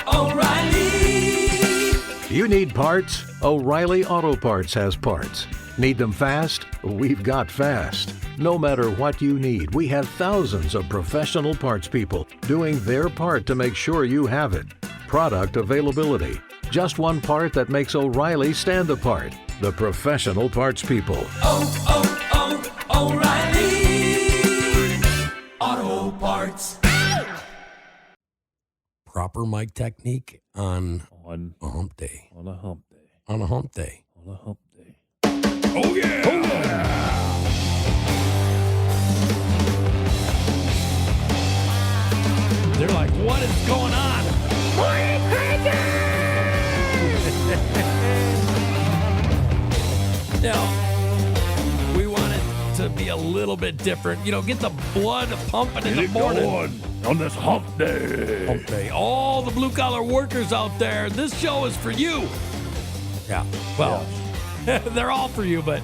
O'Reilly! You need parts? O'Reilly Auto Parts has parts. Need them fast? We've got fast. No matter what you need, we have thousands of professional parts people doing their part to make sure you have it. Product availability. Just one part that makes O'Reilly stand apart. The professional parts people. O'Reilly Auto Parts. Proper mic technique on a hump day. On a hump day. On a hump day. On a hump day. Oh, yeah. Oh, yeah. They're like, what is going on? Now, we want it to be a little bit different. You know, get the blood pumping in the morning. Going on this hump day. Hump day. All the blue-collar workers out there, this show is for you. Yeah, well, they're all for you, but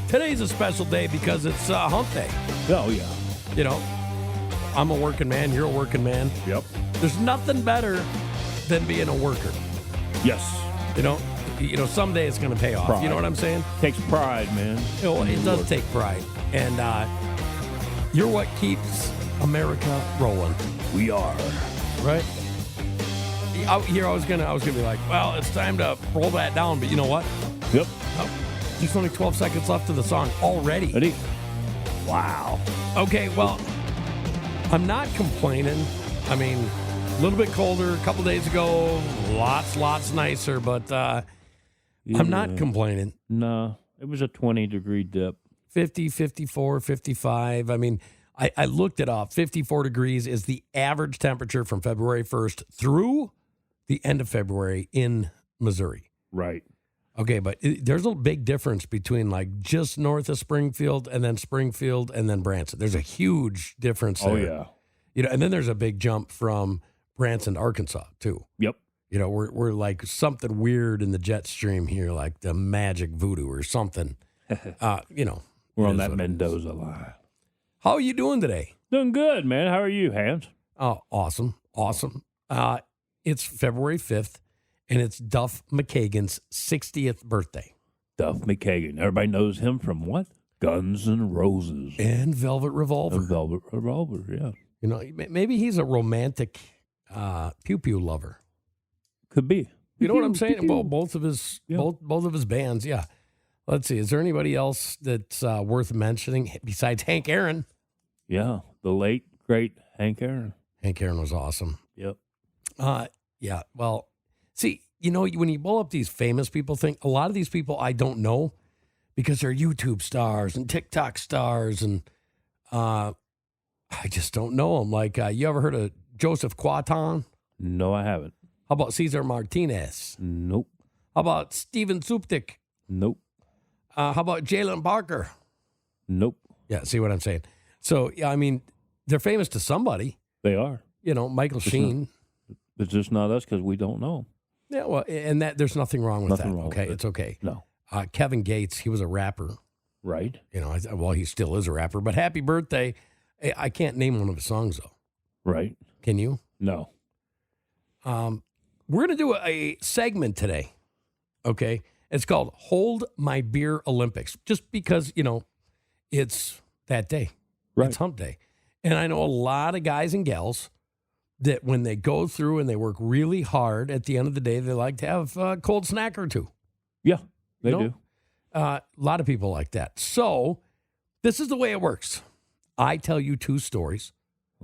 today's a special day because it's hump day. Oh, yeah. You know, I'm a working man, you're a working man. Yep. There's nothing better than being a worker. Yes. You know, someday it's going to pay off. Pride. You know what I'm saying? Takes pride, man. You know, it does take pride. And you're what keeps America rolling. We are. Right? Here I was gonna be like, well, it's time to roll that down, but you know what? Yep. Oh, there's only 12 seconds left of the song already. Ready? Wow. Okay, well, I'm not complaining. I mean, a little bit colder a couple days ago, lots nicer, but I'm not complaining. No, it was a 20-degree dip. 50, 54, 55. I mean, I looked it up. 54 degrees is the average temperature from February 1st through the end of February in Missouri. Right. Okay, but there's a big difference between like just north of Springfield and then Branson. There's a huge difference there. Oh, yeah. You know, and then there's a big jump from Branson to Arkansas, too. Yep. You know, we're like something weird in the jet stream here, like the magic voodoo or something. You know. We're on that Mendoza line. How are you doing today? Doing good, man. How are you, Hans? Oh, awesome. It's February 5th, and it's Duff McKagan's 60th birthday. Duff McKagan. Everybody knows him from what? Guns N' Roses. And Velvet Revolver. And Velvet Revolver, yeah. You know, maybe he's a romantic pew-pew lover. Could be. You know what I'm saying? Well, both of his bands, yeah. Let's see. Is there anybody else that's worth mentioning besides Hank Aaron? Yeah, the late, great Hank Aaron. Hank Aaron was awesome. Yep. Yeah, well, see, you know, when you blow up these famous people thing, a lot of these people I don't know because they're YouTube stars and TikTok stars, and I just don't know them. Like, you ever heard of Joseph Quaton? No, I haven't. How about Cesar Martinez? Nope. How about Steven Suptic? Nope. How about Jalen Barker? Nope. Yeah, see what I'm saying? So, yeah, I mean, they're famous to somebody. They are. You know, Michael Sheen. It's just not us because we don't know. Yeah, well, and there's nothing wrong with that. Okay, it's okay. No. Kevin Gates, he was a rapper. Right. You know, well, he still is a rapper, but happy birthday. I can't name one of his songs, though. Right. Can you? No. We're going to do a segment today, okay? It's called Hold My Beer Olympics, just because, you know, it's that day. Right. It's hump day. And I know a lot of guys and gals that when they go through and they work really hard, at the end of the day, they like to have a cold snack or two. Yeah, they You know? do. A lot of people like that. So this is the way it works. I tell you two stories.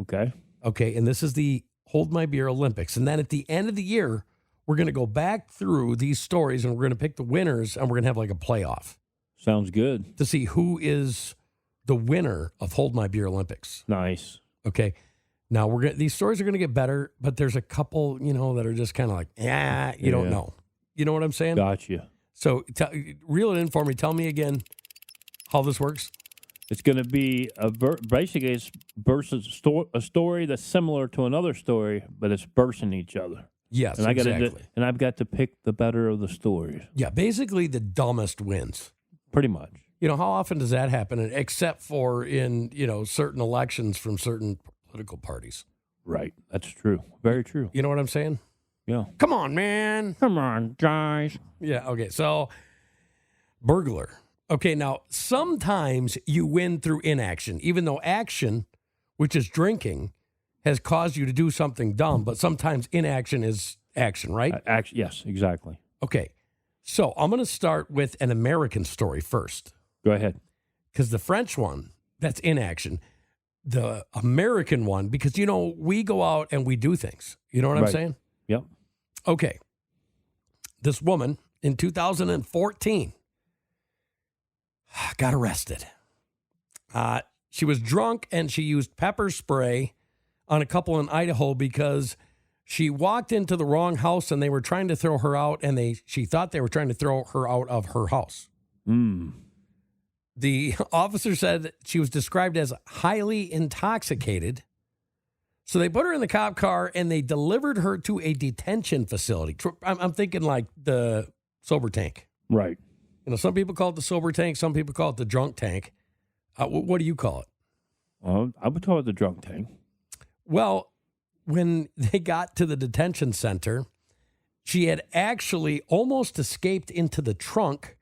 Okay. Okay, and this is the Hold My Beer Olympics. And then at the end of the year, we're going to go back through these stories and we're going to pick the winners and we're going to have like a playoff Sounds good. to see who is the winner of Hold My Beer Olympics. Nice. Okay. Now these stories are going to get better, but there's a couple, you know, that are just kind of like, you don't know. You know what I'm saying? Gotcha. So reel it in for me. Tell me again how this works. It's going to be basically it's versus a story that's similar to another story, but it's versing each other. Yes, and exactly. And I've got to pick the better of the stories. Yeah, basically the dumbest wins. Pretty much. You know, how often does that happen? Except for in, you know, certain elections from certain political parties. Right. That's true. Very true. You know what I'm saying? Yeah. Come on, man. Come on, guys. Yeah, okay. So, burglar. Okay, now, sometimes you win through inaction, even though action, which is drinking, has caused you to do something dumb, but sometimes inaction is action, right? Yes, exactly. Okay, so I'm going to start with an American story first, Go ahead. because the French one, that's inaction. The American one, because, you know, we go out and we do things. You know what I'm Right. saying? Yep. Okay. This woman in 2014 got arrested. She was drunk and she used pepper spray on a couple in Idaho because she walked into the wrong house and they were trying to throw her out, and she thought they were trying to throw her out of her house. The officer said she was described as highly intoxicated. So they put her in the cop car and they delivered her to a detention facility. I'm thinking like the sober tank. Right. You know, some people call it the sober tank. Some people call it the drunk tank. What do you call it? I would call it the drunk tank. Well, when they got to the detention center, she had actually almost escaped into the trunk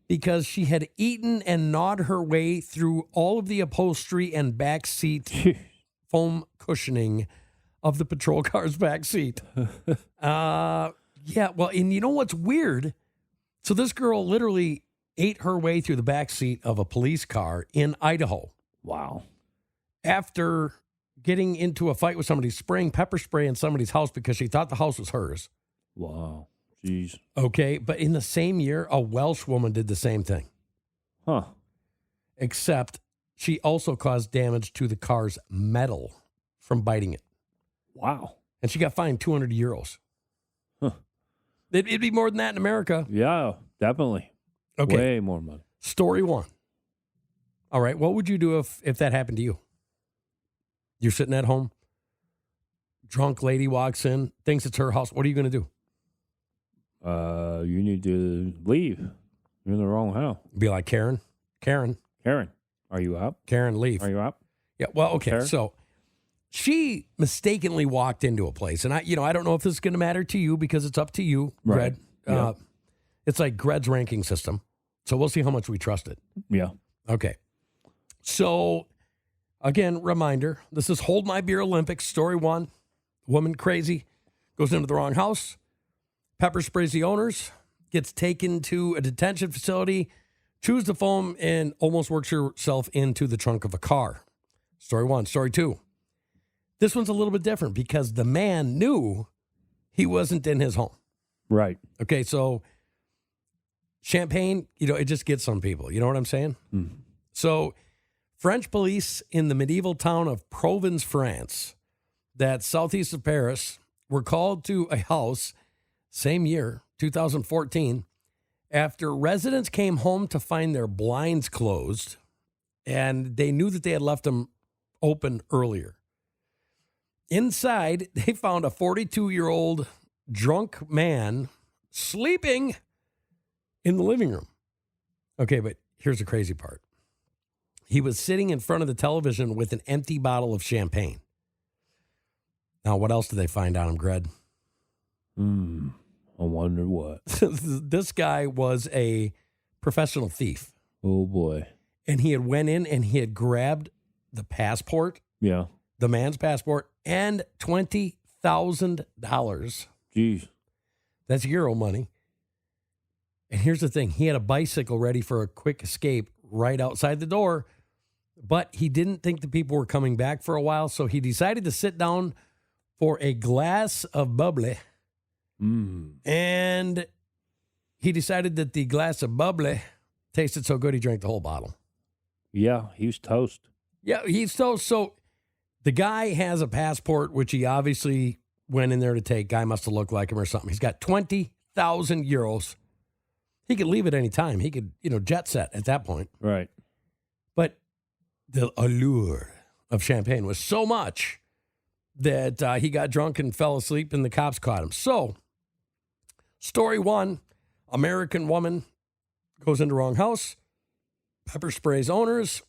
because she had eaten and gnawed her way through all of the upholstery and back seat foam cushioning of the patrol car's back seat. Yeah, well, and you know what's weird? So this girl literally ate her way through the back seat of a police car in Idaho. Wow. After getting into a fight with somebody, spraying pepper spray in somebody's house because she thought the house was hers. Wow. Jeez. Okay, but in the same year, a Welsh woman did the same thing. Huh. Except she also caused damage to the car's metal from biting it. Wow. And she got fined 200 euros. Huh. It'd be more than that in America. Yeah, definitely. Okay. Way more money. Story one. All right, what would you do if that happened to you? You're sitting at home. Drunk lady walks in, thinks it's her house. What are you going to do? You need to leave. You're in the wrong house. Be like, Karen, Karen, are you up? Karen, leave. Are you up? Yeah, well, okay. Karen? So she mistakenly walked into a place. And I don't know if this is going to matter to you because it's up to you, Right. Gred. Yeah. It's like Gred's ranking system. So we'll see how much we trust it. Yeah. Okay. So, again, reminder, this is Hold My Beer Olympics, story one. Woman crazy, goes into the wrong house, pepper sprays the owners, gets taken to a detention facility, chews the foam, and almost works herself into the trunk of a car. Story one. Story two. This one's a little bit different because the man knew he wasn't in his home. Right. Okay, so champagne, it just gets some people. You know what I'm saying? Mm. So French police in the medieval town of Provence, France, that's southeast of Paris, were called to a house, same year, 2014, after residents came home to find their blinds closed, and they knew that they had left them open earlier. Inside, they found a 42-year-old drunk man sleeping in the living room. Okay, but here's the crazy part. He was sitting in front of the television with an empty bottle of champagne. Now, what else did they find on him, Gred? I wonder what. This guy was a professional thief. Oh, boy. And he had went in and he had grabbed the passport, Yeah. the man's passport, and $20,000. Jeez. That's Euro money. And here's the thing. He had a bicycle ready for a quick escape right outside the door, but he didn't think the people were coming back for a while, so he decided to sit down for a glass of bubbly. And he decided that the glass of bubbly tasted so good he drank the whole bottle. Yeah, he was toast. Yeah, he's toast. So the guy has a passport, which he obviously went in there to take. Guy must have looked like him or something. He's got 20,000 euros. He could leave at any time. He could, jet set at that point. Right. But the allure of champagne was so much that he got drunk and fell asleep and the cops caught him. So, story one, American woman goes into wrong house, pepper sprays owners,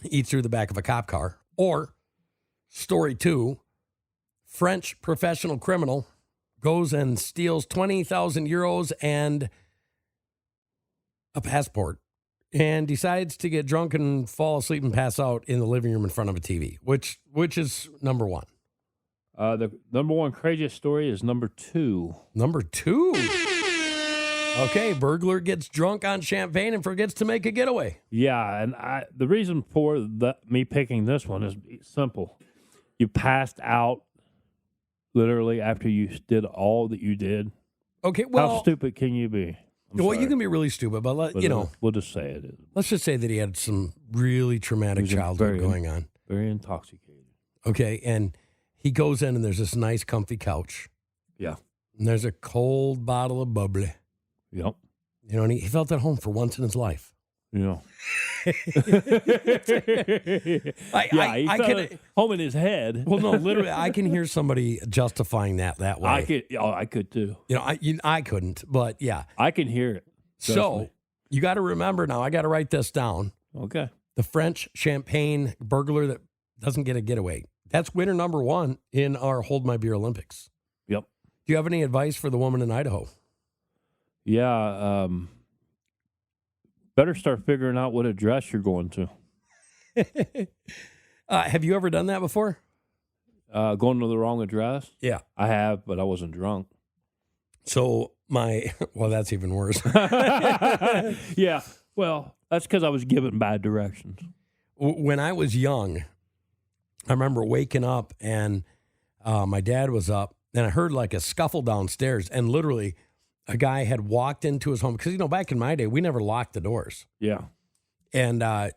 eats through the back of a cop car. Or Story 2, French professional criminal goes and steals 20,000 euros and a passport and decides to get drunk and fall asleep and pass out in the living room in front of a TV. Which is number 1? The number 1 craziest story is number 2. Number 2? Okay, burglar gets drunk on champagne and forgets to make a getaway. Yeah, and the reason for me picking this one is simple. You passed out literally after you did all that you did. Okay, well, how stupid can you be? You can be really stupid, but we'll just say it is. Let's just say that he had some really traumatic childhood going on. Very intoxicated. Okay, and he goes in and there's this nice comfy couch. Yeah. And there's a cold bottle of bubbly. Yep. And he felt at home for once in his life. Yeah. He I felt could it home in his head. Well, no, literally, I can hear somebody justifying that way. I could too. I couldn't, but yeah. I can hear it. So you got to remember now, I got to write this down. Okay. The French champagne burglar that doesn't get a getaway. That's winner number 1 in our Hold My Beer Olympics. Yep. Do you have any advice for the woman in Idaho? Yeah. Better start figuring out what address you're going to. Have you ever done that before? Going to the wrong address? Yeah. I have, but I wasn't drunk. So well, that's even worse. Yeah. Well, that's because I was given bad directions. When I was young, I remember waking up and my dad was up and I heard like a scuffle downstairs and literally a guy had walked into his home because, back in my day, we never locked the doors. Yeah. And the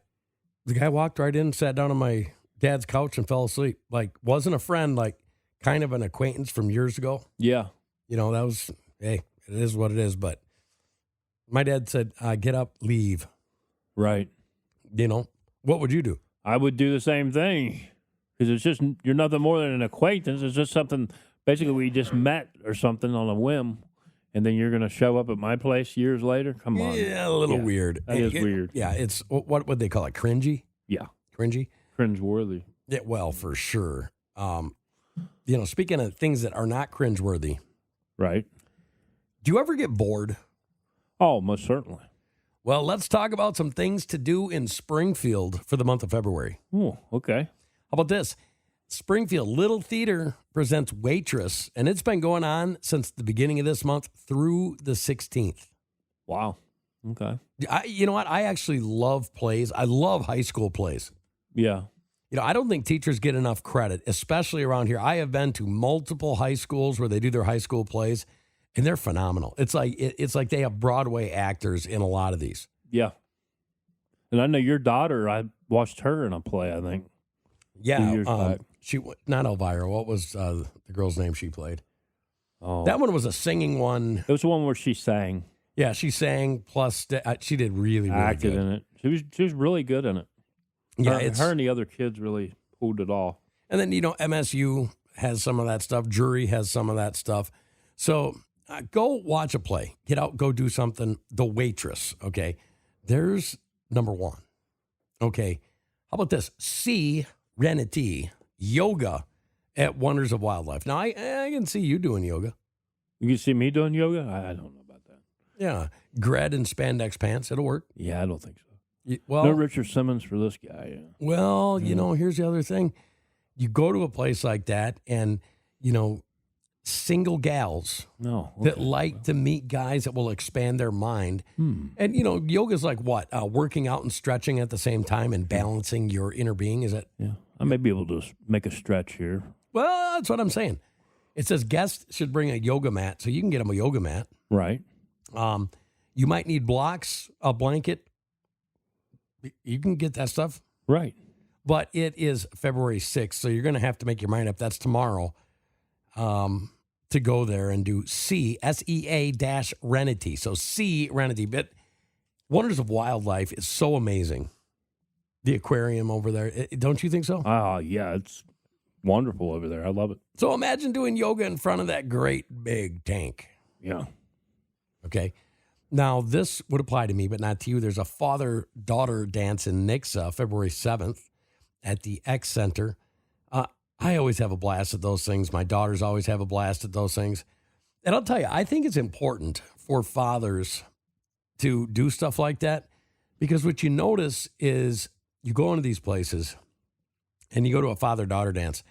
guy walked right in, sat down on my dad's couch and fell asleep. Like, wasn't a friend, like kind of an acquaintance from years ago. Yeah. That was, hey, it is what it is. But my dad said, get up, leave. Right. What would you do? I would do the same thing because it's just, you're nothing more than an acquaintance. It's just something, basically we just met or something on a whim. And then you're going to show up at my place years later? Come on. Yeah, a little weird. That is weird. Yeah, it's, what would they call it? Cringy? Yeah. Cringy? Cringeworthy. Yeah, well, for sure. Speaking of things that are not cringeworthy. Right. Do you ever get bored? Oh, most certainly. Well, let's talk about some things to do in Springfield for the month of February. Oh, okay. How about this? Springfield Little Theater presents Waitress, and it's been going on since the beginning of this month through the 16th. Wow. Okay. You know what? I actually love plays. I love high school plays. Yeah. I don't think teachers get enough credit, especially around here. I have been to multiple high schools where they do their high school plays, and they're phenomenal. It's like they have Broadway actors in a lot of these. Yeah. And I know your daughter, I watched her in a play, I think. Yeah. 2 years back. She, not Elvira. What was the girl's name she played? Oh. That one was a singing one. It was the one where she sang. Yeah, she sang, plus she did really, really acted good. in it. She was really good in it. Yeah, her and the other kids really pulled it off. And then, MSU has some of that stuff. Jury has some of that stuff. So go watch a play. Get out, go do something. The Waitress, okay? There's number 1. Okay, how about this? Serenity Yoga at Wonders of Wildlife. Now, I can see you doing yoga. You can see me doing yoga? I don't know about that. Yeah. Gred and spandex pants. It'll work. Yeah, I don't think so. Well, no Richard Simmons for this guy. Yeah. Well, here's the other thing. You go to a place like that and, single gals that like to meet guys that will expand their mind. And, yoga's like what? Working out and stretching at the same time and balancing your inner being. Is it? Yeah. I may be able to make a stretch here. Well, that's what I'm saying. It says guests should bring a yoga mat, so you can get them a yoga mat. Right. You might need blocks, a blanket. You can get that stuff. Right. But it is February 6th, so you're going to have to make your mind up. That's tomorrow to go there and do SEA-Renity. So Serenity. But Wonders of Wildlife is so amazing. The aquarium over there. Don't you think so? Yeah, it's wonderful over there. I love it. So imagine doing yoga in front of that great big tank. Yeah. Okay. Now, this would apply to me, but not to you. There's a father-daughter dance in Nixa, February 7th at the X Center. I always have a blast at those things. My daughters always have a blast at those things. And I'll tell you, I think it's important for fathers to do stuff like that, because what you notice is you go into these places and you go to a father-daughter dance,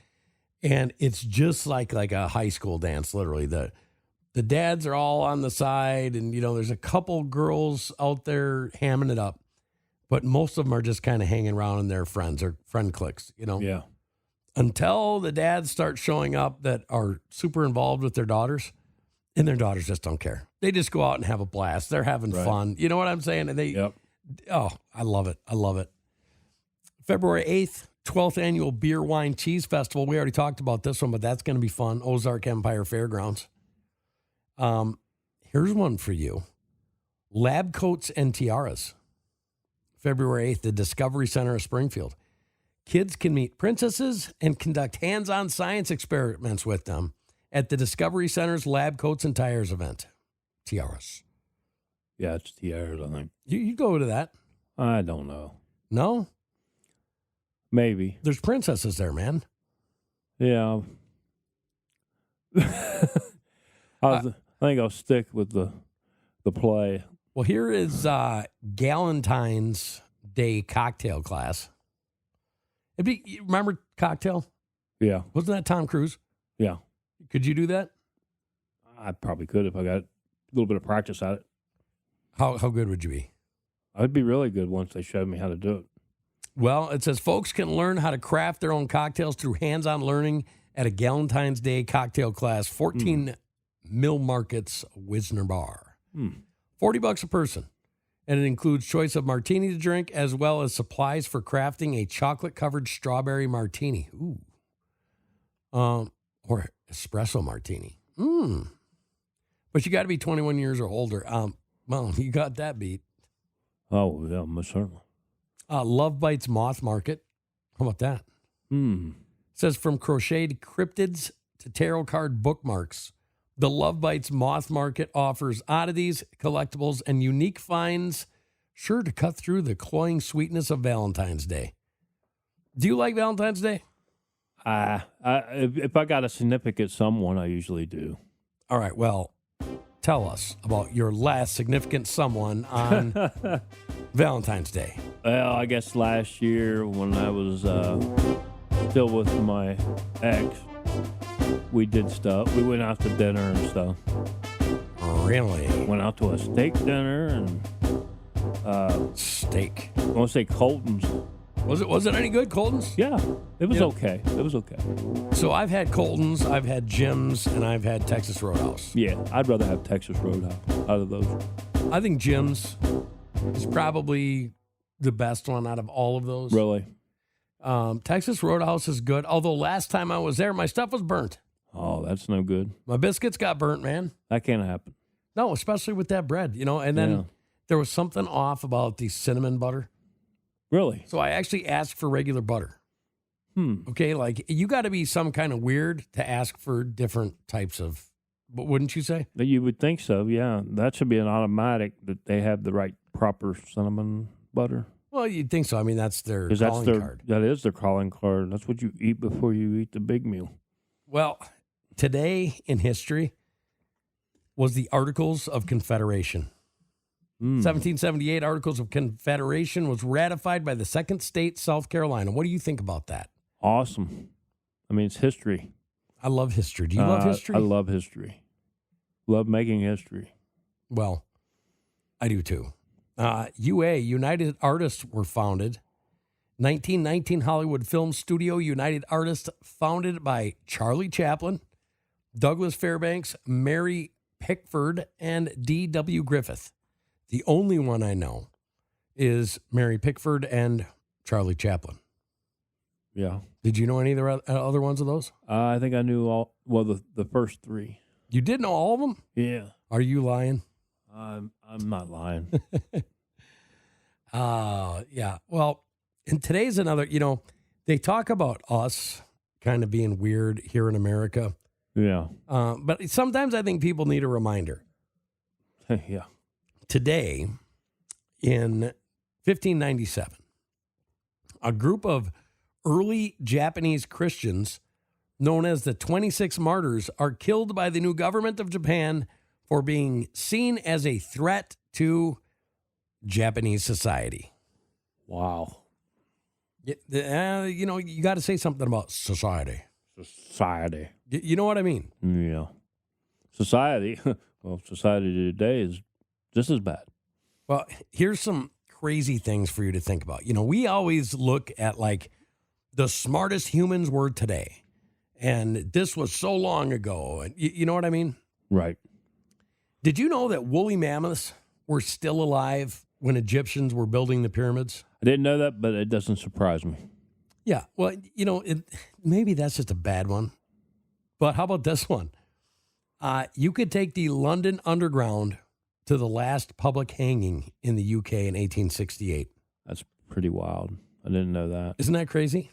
and it's just like a high school dance, literally. The dads are all on the side, and, there's a couple girls out there hamming it up, but most of them are just kind of hanging around in their friends or friend cliques, Yeah. Until the dads start showing up that are super involved with their daughters, and their daughters just don't care. They just go out and have a blast. They're having fun. You know what I'm saying? And I love it. I love it. February 8th, 12th Annual Beer, Wine, Cheese Festival. We already talked about this one, but that's going to be fun. Ozark Empire Fairgrounds. Here's one for you. Lab Coats and Tiaras. February 8th, the Discovery Center of Springfield. Kids can meet princesses and conduct hands-on science experiments with them at the Discovery Center's Lab Coats and Tires event. Tiaras. Yeah, it's tiaras, I think. You go to that. I don't know. No? Maybe. There's princesses there, man. Yeah. I think I'll stick with the play. Well, here is Galentine's Day cocktail class. You remember Cocktail? Yeah. Wasn't that Tom Cruise? Yeah. Could you do that? I probably could if I got a little bit of practice at it. How good would you be? I'd be really good once they showed me how to do it. Well, it says folks can learn how to craft their own cocktails through hands-on learning at a Galentine's Day cocktail class, 14 Mill Markets, Wisner Bar. $40 a person. And it includes choice of martini to drink, as well as supplies for crafting a chocolate-covered strawberry martini. Ooh. Or espresso martini. But you got to be 21 years or older. Well, you got that beat. Oh, yeah, most certainly. Love Bites Moth Market. How about that? It says from crocheted cryptids to tarot card bookmarks, the Love Bites Moth Market offers oddities, collectibles, and unique finds, sure to cut through the cloying sweetness of Valentine's Day. Do you like Valentine's Day? If I got a significant someone, I usually do. All right, well, tell us about your last significant someone on Valentine's Day. Well, I guess last year when I was still with my ex, we did stuff. We went out to dinner and stuff. Really? Went out to a steak dinner and steak. I want to say Colton's. Was it any good, Colton's? Yeah, it was okay. It was okay. So I've had Colton's, I've had Jim's, and I've had Texas Roadhouse. Yeah, I'd rather have Texas Roadhouse out of those. I think Jim's is probably the best one out of all of those. Really? Texas Roadhouse is good, although last time I was there, my stuff was burnt. Oh, that's no good. My biscuits got burnt, man. That can't happen. No, especially with that bread, and then there was something off about the cinnamon butter. Really? So I actually asked for regular butter. Okay, like you got to be some kind of weird to ask for different types of, wouldn't you say? You would think so, yeah. That should be an automatic that they have the right proper cinnamon butter. Well, you'd think so. I mean, that's their calling card. That is their calling card. That's what you eat before you eat the big meal. Well, today in history was the Articles of Confederation. 1778 Articles of Confederation was ratified by the second state, South Carolina. What do you think about that? Awesome. I mean, it's history. I love history. Do you love history? I love history. Love making history. Well, I do too. UA, United Artists, were founded. 1919 Hollywood Film Studio, United Artists, founded by Charlie Chaplin, Douglas Fairbanks, Mary Pickford, and D.W. Griffith. The only one I know is Mary Pickford and Charlie Chaplin. Yeah. Did you know any of the other ones of those? I think I knew all, the first three. You did know all of them? Yeah. Are you lying? I'm not lying. Yeah. Well, and today's another, they talk about us kind of being weird here in America. Yeah. But sometimes I think people need a reminder. Yeah. Today, in 1597, a group of early Japanese Christians known as the 26 Martyrs, are killed by the new government of Japan for being seen as a threat to Japanese society. Wow. You know, you got to say something about society. Society. You know what I mean? Yeah. Society. Well, society today is just as bad. Well, here's some crazy things for you to think about. You know, we always look at like the smartest humans were today. And this was so long ago. And you know what I mean? Right. Did you know that woolly mammoths were still alive when Egyptians were building the pyramids? I didn't know that, but it doesn't surprise me. Yeah. Well, you know, maybe that's just a bad one. But how about this one? You could take the London Underground to the last public hanging in the UK in 1868. That's pretty wild. I didn't know that. Isn't that crazy?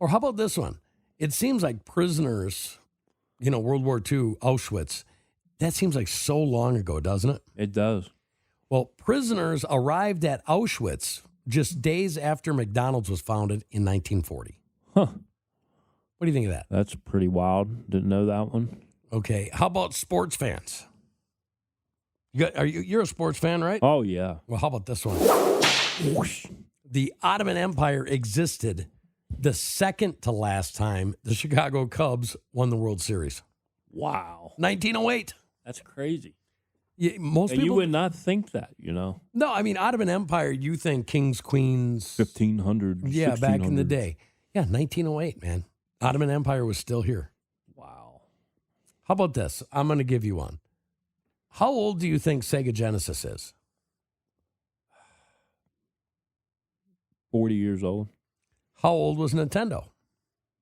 Or how about this one? It seems like prisoners, you know, World War II, Auschwitz, that seems like so long ago, doesn't it? It does. Well, prisoners arrived at Auschwitz just days after McDonald's was founded in 1940. Huh. What do you think of that? That's pretty wild. Didn't know that one. Okay. How about sports fans? You're a sports fan, right? Oh, yeah. Well, how about this one? The Ottoman Empire existed the second to last time the Chicago Cubs won the World Series. Wow. 1908. That's crazy. Yeah, most And people you would not think that, you know. No, I mean Ottoman Empire. You think kings, queens, 1500. yeah, back in the 1600s. day. Yeah, 1908, man. Ottoman Empire was still here. Wow. How about this? I'm going to give you one. How old do you think Sega Genesis is? 40 years old. How old was Nintendo?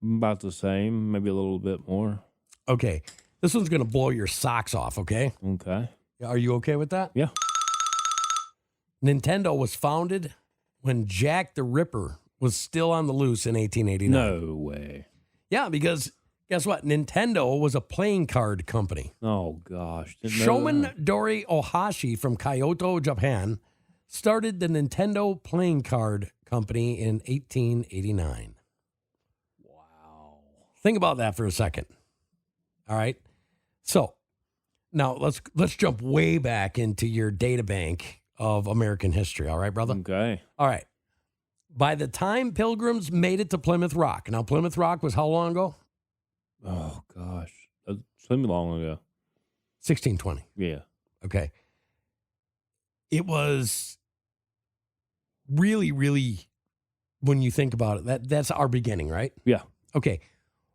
About the same, maybe a little bit more. Okay, this one's going to blow your socks off. Okay, Okay. are you okay with that? Yeah. Nintendo was founded when Jack the Ripper was still on the loose in 1889. No way. Yeah, because guess what? Nintendo was a playing card company. Oh, gosh. Didn't know Shomen that. Dori Ohashi from Kyoto, Japan, started the Nintendo playing card company in 1889. Wow. Think about that for a second. All right. So now let's jump way back into your data bank of American history. All right, brother? Okay. All right. By the time Pilgrims made it to Plymouth Rock, now Plymouth Rock was how long ago? Oh, gosh. That's so long ago. 1620. Yeah. Okay. It was really, really, when you think about it, that's our beginning, right? Yeah. Okay.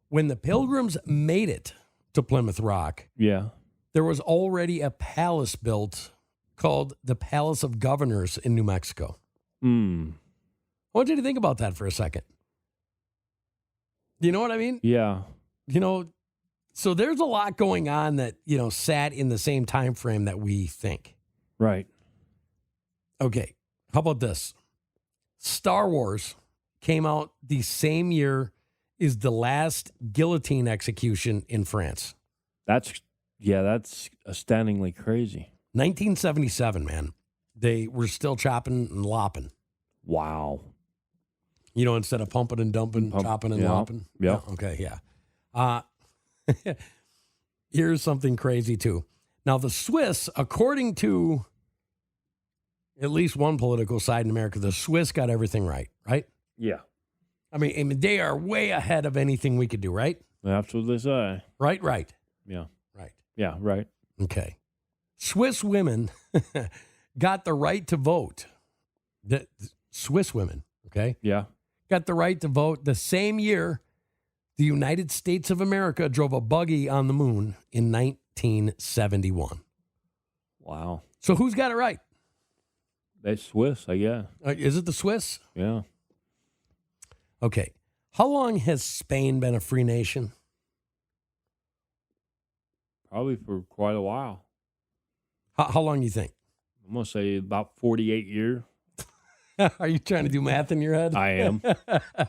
When the Pilgrims made it to Plymouth Rock, Yeah. there was already a palace built called the Palace of Governors in New Mexico. Hmm. I want you to think about that for a second. You know what I mean? Yeah. You know, so there's a lot going on that, you know, sat in the same time frame that we think. Right. Okay. How about this? Star Wars came out the same year as the last guillotine execution in France. That's astoundingly crazy. 1977, man. They were still chopping and lopping. Wow. You know, instead of pumping and dumping, chopping and yeah, lopping. yeah. Okay, yeah. Here's something crazy, too. Now, the Swiss, according to at least one political side in America, the Swiss got everything right? Yeah. I mean, they are way ahead of anything we could do, right? That's what they say. Right. Yeah. Right. Yeah, right. Okay. Swiss women got the right to vote. The Swiss women, okay, Yeah. got the right to vote the same year the United States of America drove a buggy on the moon in 1971. Wow. So who's got it right? They Swiss, I guess. Is it the Swiss? Yeah. Okay. How long has Spain been a free nation? Probably for quite a while. How long do you think? I'm going to say about 48 years. Are you trying to do math in your head? I am. How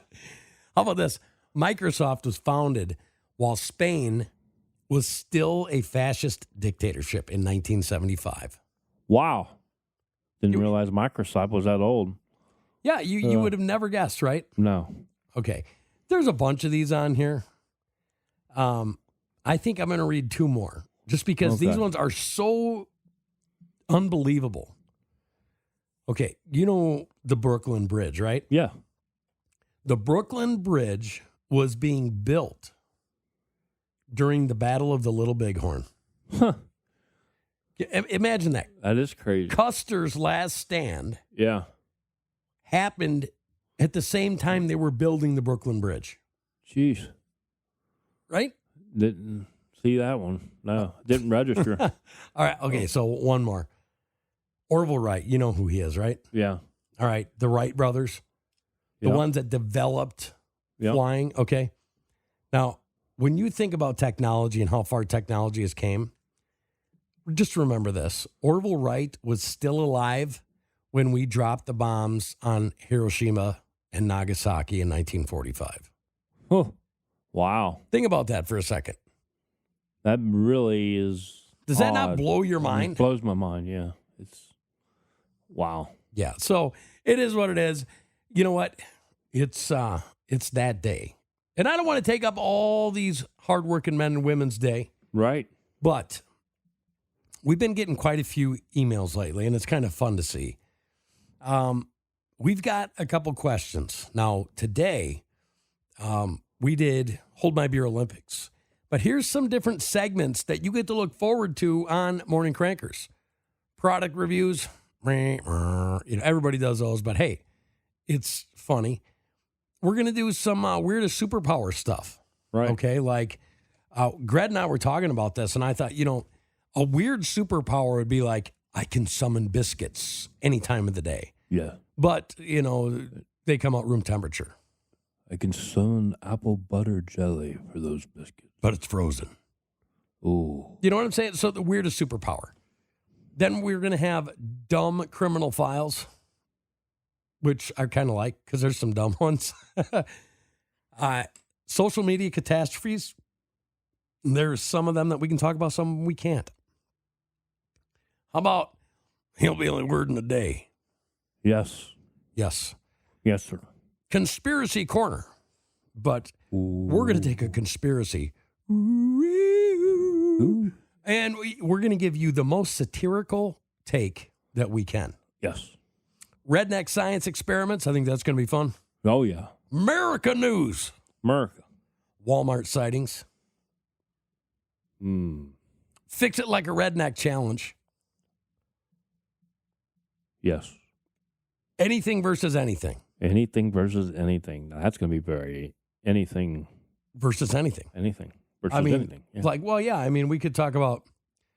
about this? Microsoft was founded while Spain was still a fascist dictatorship in 1975. Wow. Didn't realize Microsoft was that old. Yeah, you would have never guessed, right? No. Okay. There's a bunch of these on here. I think I'm going to read 2 more just because these ones are so unbelievable. Okay, you know the Brooklyn Bridge, right? Yeah. The Brooklyn Bridge was being built during the Battle of the Little Bighorn. Huh. Imagine that. That is crazy. Custer's last stand Yeah. happened at the same time they were building the Brooklyn Bridge. Jeez. Right? Didn't see that one. No, didn't register. All right. Okay. So one more. Orville Wright. You know who he is, right? Yeah. All right. The Wright brothers, the Yep. ones that developed Yep. flying. Okay. Now, when you think about technology and how far technology has came, just remember this. Orville Wright was still alive when we dropped the bombs on Hiroshima and Nagasaki in 1945. Oh, wow. Think about that for a second. That really is. Does that not odd. blow your It mind? blows my mind. Yeah. It's wow. Yeah. So it is what it is. You know what? It's that day. And I don't want to take up all these hardworking men and women's day, Right. but we've been getting quite a few emails lately, and it's kind of fun to see. We've got a couple questions. Now, today, we did Hold My Beer Olympics. But here's some different segments that you get to look forward to on Morning Crankers. Product reviews. You know, everybody does those, but hey, it's funny. We're going to do some weirdest superpower stuff. Right. Okay, like Gred and I were talking about this, and I thought, you know, a weird superpower would be like, I can summon biscuits any time of the day. Yeah. But, you know, they come out room temperature. I can summon apple butter jelly for those biscuits. But it's frozen. Ooh. You know what I'm saying? So the weirdest superpower. Then we're going to have dumb criminal files, which I kind of like because there's some dumb ones. Social media catastrophes. There's some of them that we can talk about, some we can't. How about hillbilly word in a day? Yes. Yes. Yes, sir. Conspiracy corner. But we're going to take a conspiracy. Ooh. And we're going to give you the most satirical take that we can. Yes. Redneck science experiments. I think that's going to be fun. Oh, yeah. America news. America. Walmart sightings. Fix it like a redneck challenge. Yes. Anything versus anything. Anything versus anything. Now, that's going to be very anything. Versus anything. Anything versus I mean, anything. Yeah. like, well, yeah. I mean, we could talk about,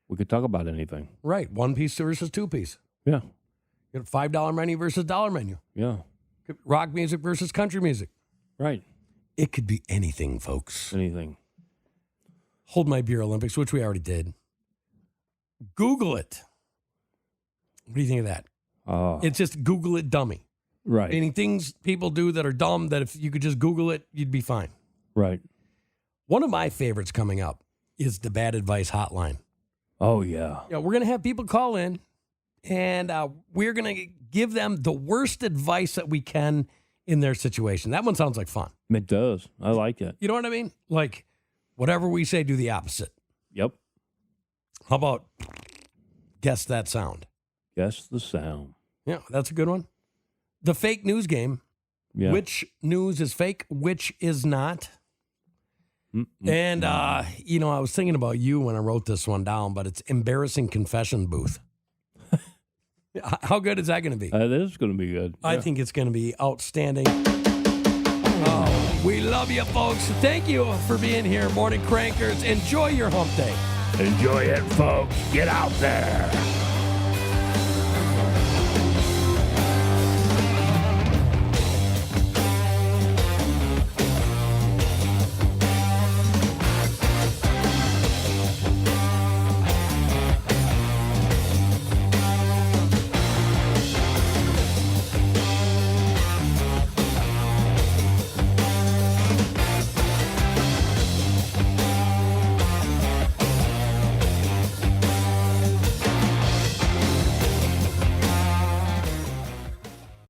We could talk about anything. right, 1-piece versus 2-piece. Yeah. You know, $5 menu versus dollar menu. Yeah. Rock music versus country music. Right. It could be anything, folks. Anything. Hold My Beer Olympics, which we already did. Google it. What do you think of that? It's just Google it dummy. Right. Meaning things people do that are dumb that if you could just Google it, you'd be fine. Right. One of my favorites coming up is the Bad Advice Hotline. Oh, yeah. Yeah, we're going to have people call in, and we're going to give them the worst advice that we can in their situation. That one sounds like fun. It does. I like it. You know what I mean? Like, whatever we say, do the opposite. Yep. How about guess that sound? Guess the sound. Yeah, that's a good one. The fake news game. Yeah. Which news is fake, which is not. And, you know, I was thinking about you when I wrote this one down, but it's embarrassing confession booth. How good is that going to be? That is going to be good. I think it's going to be outstanding. Oh, we love you, folks. Thank you for being here, Morning Crankers. Enjoy your hump day. Enjoy it, folks. Get out there.